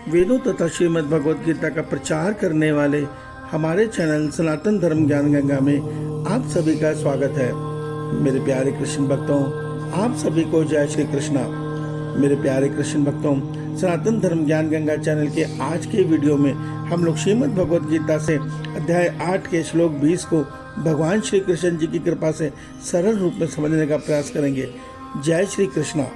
वेदों तथा श्रीमद् भगवद गीता का प्रचार करने वाले हमारे चैनल सनातन धर्म ज्ञान गंगा में आप सभी का स्वागत है। मेरे प्यारे कृष्ण भक्तों, आप सभी को जय श्री कृष्णा। मेरे प्यारे कृष्ण भक्तों, सनातन धर्म ज्ञान गंगा चैनल के आज के वीडियो में हम लोग श्रीमद् भगवद गीता से अध्याय 8 के श्लोक 20 को भगवान श्री कृष्ण जी की कृपा से सरल रूप में समझने का प्रयास करेंगे। जय श्री कृष्णा।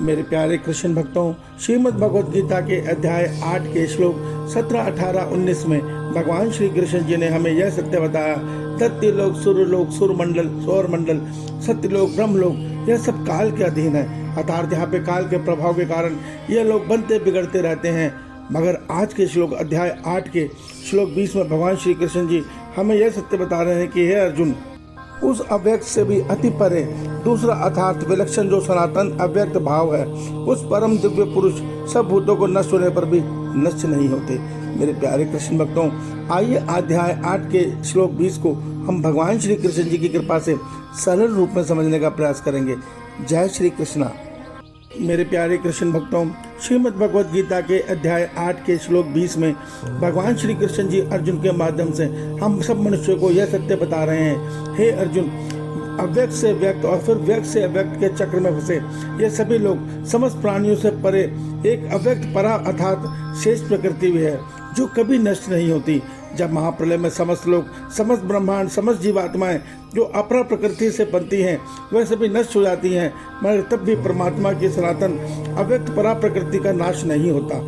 मेरे प्यारे कृष्ण भक्तों, श्रीमद् भगवद गीता के अध्याय 8 के श्लोक 17, 18, 19 में भगवान श्री कृष्ण जी ने हमें यह सत्य बताया, दैत्यलोक, सूर्यलोक, सूर्यमंडल, सौरमंडल, सत्यलोक, ब्रह्मलोक यह सब काल के अधीन है। अर्थात यहाँ पे काल के प्रभाव के कारण यह लोग बनते बिगड़ते रहते हैं। मगर आज के श्लोक अध्याय 8 के श्लोक 20 में भगवान श्री कृष्ण जी हमें यह सत्य बता रहे हैं कि हे अर्जुन, उस अव्यक्त से भी अति परे दूसरा अर्थात विलक्षण जो सनातन अव्यक्त भाव है, उस परम दिव्य पुरुष सब भूतों को नष्ट होने पर भी नष्ट नहीं होते। मेरे प्यारे कृष्ण भक्तों, आइए अध्याय 8 के श्लोक 20 को हम भगवान श्री कृष्ण जी की कृपा से सरल रूप में समझने का प्रयास करेंगे। जय श्री कृष्णा। मेरे प्यारे कृष्ण भक्तों, श्रीमद् भगवद गीता के अध्याय 8 के श्लोक 20 में भगवान श्री कृष्ण जी अर्जुन के माध्यम से हम सब मनुष्यों को यह सत्य बता रहे हैं, हे अर्जुन, अव्यक्त से व्यक्त और फिर व्यक्त से अव्यक्त के चक्र में फंसे ये सभी लोग समस्त प्राणियों से परे एक अव्यक्त परा अर्थात शेष प्रकृति भी है जो कभी नष्ट नहीं होती। जब महाप्रलय में समस्त लोग, समस्त ब्रह्मांड, समस्त जीवात्माएं जो अपरा प्रकृति से बनती हैं वह सभी नष्ट हो जाती हैं, मगर तब भी परमात्मा की सनातन अव्यक्त परा प्रकृति का नाश नहीं होता।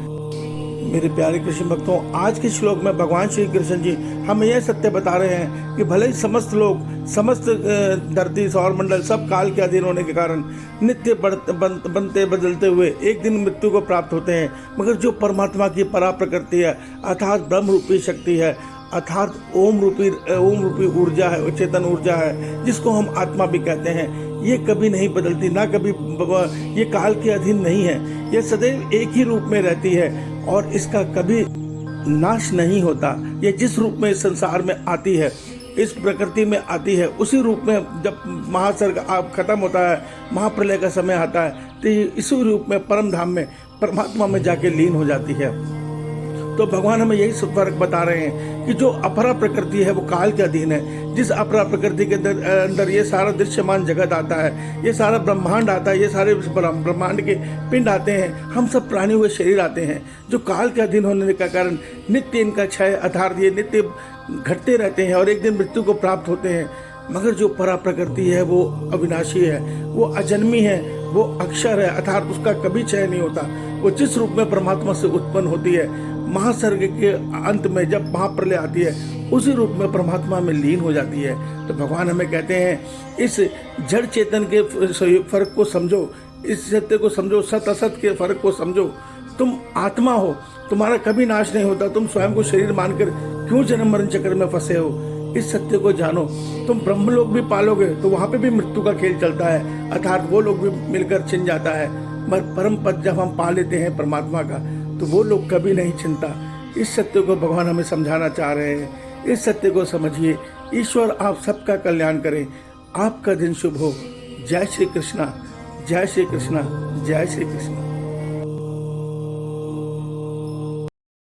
मेरे प्यारे कृष्ण भक्तों, आज के श्लोक में भगवान श्री कृष्ण जी हमें यह सत्य बता रहे हैं कि भले ही समस्त लोग, समस्त धरती, सौरमंडल सब काल के अधीन होने के कारण नित्य बनते बदलते हुए एक दिन मृत्यु को प्राप्त होते हैं, मगर जो परमात्मा की परा प्रकृति है अर्थात ब्रह्म रूपी शक्ति है, अर्थात ओम रूपी ऊर्जा है, चेतन ऊर्जा है, जिसको हम आत्मा भी कहते हैं, ये कभी नहीं बदलती, ना कभी ये काल के अधीन नहीं है। ये सदैव एक ही रूप में रहती है और इसका कभी नाश नहीं होता। ये जिस रूप में संसार में आती है, इस प्रकृति में आती है, उसी रूप में जब महासर्ग खत्म होता है, महाप्रलय का समय आता है, तो इसी रूप में परम धाम में परमात्मा में जाके लीन हो जाती है। तो भगवान हमें यही फर्क बता रहे हैं कि जो अपरा प्रकृति है वो काल के अधीन है। जिस अपरा प्रकृति के अंदर ये सारा दृश्यमान जगत आता है, ये सारा ब्रह्मांड आता है, ये सारे ब्रह्मांड के पिंड आते हैं, हम सब प्राणी हुए शरीर आते हैं, जो काल के अधीन होने का कारण नित्य इनका क्षय अर्थात ये नित्य घटते रहते हैं और एक दिन मृत्यु को प्राप्त होते हैं। मगर जो परा प्रकृति है वो अविनाशी है, वो अजन्मी है, वो अक्षर है, अर्थात उसका कभी क्षय नहीं होता। वो जिस रूप में परमात्मा से उत्पन्न होती है, महासर्ग के अंत में जब महाप्रलय आती है, उसी रूप में परमात्मा में लीन हो जाती है। तो भगवान हमें कहते हैं इस जड़ चेतन के फर्क को समझो, इस सत्य को समझो, सत असत के फर्क को समझो। तुम आत्मा हो, तुम्हारा कभी नाश नहीं होता। तुम स्वयं को शरीर मानकर क्यों जन्म मरण चक्र में फंसे हो? इस सत्य को जानो। तुम ब्रह्मलोक भी पालोगे तो वहां पे भी मृत्यु का खेल चलता है, अर्थात वो लोग भी मिलकर छिन जाता है। मगर परम पद जब हम पा लेते हैं परमात्मा का, तो वो लोग कभी नहीं छिनता। इस सत्य को भगवान हमें समझाना चाह रहे हैं। इस सत्य को समझिए। ईश्वर आप सबका कल्याण करें। आपका दिन शुभ हो। जय श्री कृष्णा, जय श्री कृष्णा, जय श्री कृष्णा।